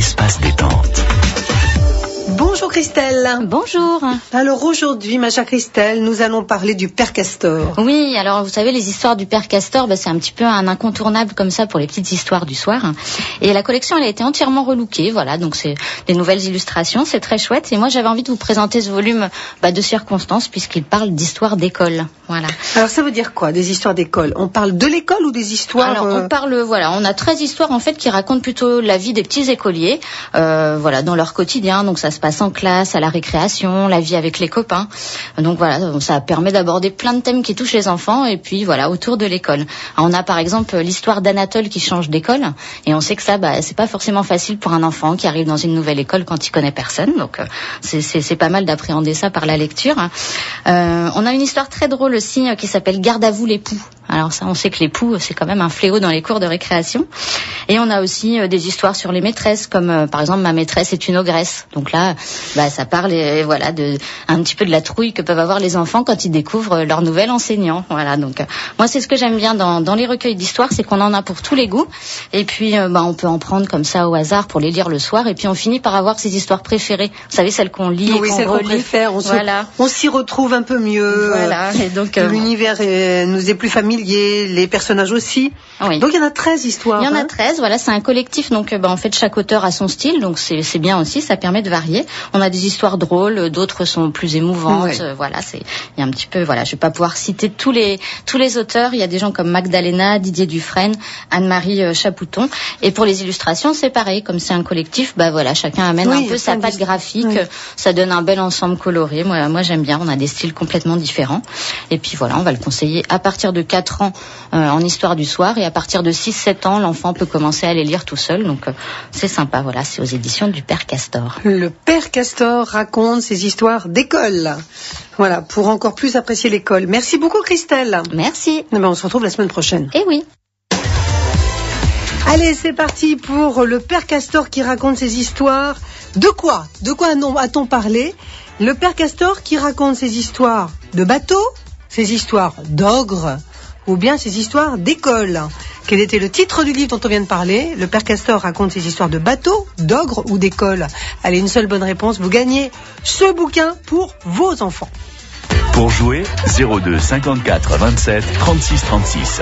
espace détente. Bonjour Christelle. Bonjour. Alors aujourd'hui, ma chère Christelle, nous allons parler du Père Castor. Oui, alors vous savez, les histoires du Père Castor, c'est un petit peu un incontournable comme ça pour les petites histoires du soir. Et la collection, elle a été entièrement relookée, voilà, donc c'est des nouvelles illustrations, c'est très chouette. Et moi, j'avais envie de vous présenter ce volume de circonstances puisqu'il parle d'histoire d'école. Voilà. Alors ça veut dire quoi, des histoires d'école? On parle de l'école ou des histoires Alors on parle, voilà, on a 13 histoires en fait qui racontent plutôt la vie des petits écoliers, voilà, dans leur quotidien. Donc ça se passe en classe, à la récréation, la vie avec les copains. Donc voilà, ça permet d'aborder plein de thèmes qui touchent les enfants et puis voilà, autour de l'école. Alors, on a par exemple l'histoire d'Anatole qui change d'école et on sait que ça, c'est pas forcément facile pour un enfant qui arrive dans une nouvelle école quand il connaît personne. Donc c'est pas mal d'appréhender ça par la lecture. On a une histoire très drôle aussi qui s'appelle Garde à vous l'époux. Alors ça, on sait que l'époux, c'est quand même un fléau dans les cours de récréation. Et on a aussi des histoires sur les maîtresses, comme par exemple Ma maîtresse est une ogresse. Donc là, ça parle voilà un petit peu de la trouille que peuvent avoir les enfants quand ils découvrent leur nouvel enseignant. Voilà. Donc moi, c'est ce que j'aime bien dans les recueils d'histoires, c'est qu'on en a pour tous les goûts. Et puis on peut en prendre comme ça au hasard pour les lire le soir. Et puis on finit par avoir ses histoires préférées. Vous savez, celles qu'on lit, oui, et qu'on relit. Préfère. On s'y retrouve un peu mieux. Voilà. Et donc l'univers nous est plus familier, les personnages aussi. Oui. Donc il y en a 13 histoires. Il y en a 13, voilà, c'est un collectif, donc en fait chaque auteur a son style, donc c'est bien aussi, ça permet de varier. On a des histoires drôles, d'autres sont plus émouvantes, voilà, il y a un petit peu, voilà, je vais pas pouvoir citer tous les auteurs, il y a des gens comme Magdalena, Didier Dufresne, Anne-Marie Chapouton, et pour les illustrations c'est pareil, comme c'est un collectif, voilà, chacun amène un peu sa patte graphique, ça donne un bel ensemble coloré, moi j'aime bien, on a des styles complètement différents, et puis voilà, on va le conseiller à partir de 4 ans en histoire du soir, et à partir de 6-7 ans, l'enfant peut commencer à les lire tout seul, donc c'est sympa, voilà, c'est aux éditions du Père Castor. Le Père Castor raconte ses histoires d'école. Voilà, pour encore plus apprécier l'école. Merci beaucoup Christelle. Merci. On se retrouve la semaine prochaine. Eh oui. Allez, c'est parti pour le Père Castor qui raconte ses histoires. De quoi a-t-on parlé? Le Père Castor qui raconte ses histoires de bateaux, ses histoires d'ogres, ou bien ses histoires d'école. Quel était le titre du livre dont on vient de parler? Le Père Castor raconte ses histoires de bateaux, d'ogres ou d'école. Allez, une seule bonne réponse, vous gagnez ce bouquin pour vos enfants. Pour jouer, 02 54 27 36 36.